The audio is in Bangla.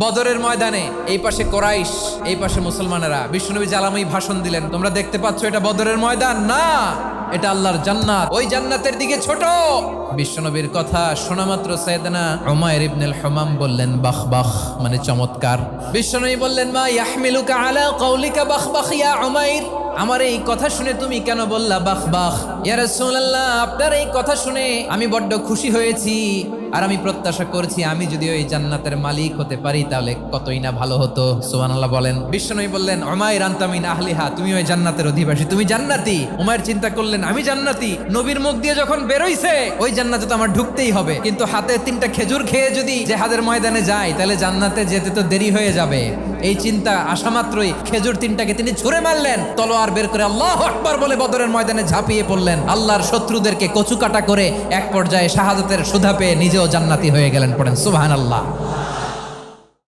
বদরের ময়দানে এই পাশে কোরাইশ, এই পাশে মুসলমানেরা। বিশ্বনবী জালাময়ী ভাষণ দিলেন, তোমরা দেখতে পাচ্ছ এটা বদরের ময়দান না, এটা আল্লাহর জান্নাত, ওই জান্নাতের দিকে ছোট। বিশ্বনবীর কথা শোনা মাত্র সাইয়েদনা উমাইর ইবনুল হুমাম বললেন বাখ বাখ, মানে চমৎকার। বিশ্বনবী বললেন মা ইয়াহমিলুকা আলা কওলিকা বাখ বাখ ইয়া উমাইর, আমার এই কথা শুনে তুমি কেন বললা বাখ বাখ? ইয়া রাসূলুল্লাহ, আপনার এই কথা শুনে আমি বড্ড খুশি হয়েছি, আর আমি প্রত্যাশা করছি আমি যদি ওই জান্নাতের মালিক হতে পারি তাহলে কতই না ভালো হতো। সুবহানাল্লাহ বলেন। বিশ্বনবী বললেন উমাইর আনতা মিন আহলিহা, তুমি ওই জান্নাতের অধিবাসী, তুমি জান্নাতি। উমাইর চিন্তা করলেন আমি জান্নাতি, নবীর মুখ দিয়ে যখন বেরোইছে ওই জান্নাতে তো আমার ঢুকতেই হবে, কিন্তু হাতে 3টা খেজুর খেয়ে যদি জেহাদের ময়দানে যাই তাহলে জান্নাতে যেতে তো দেরি হয়ে যাবে। এই চিন্তা আসা মাত্রই খেজুর 3টাকে তিনি ছুঁড়ে মারলেন, তলোয়ার বের করে আল্লাহু আকবার বলে বদরের ময়দানে ঝাঁপিয়ে পড়লেন। আল্লাহর শত্রুদেরকে কচুকাটা করে এক পর্যায়ে শাহাদাতের সুধা পেয়ে নিজেও জান্নাতি হয়ে গেলেন। পড়েন সুবহানাল্লাহ।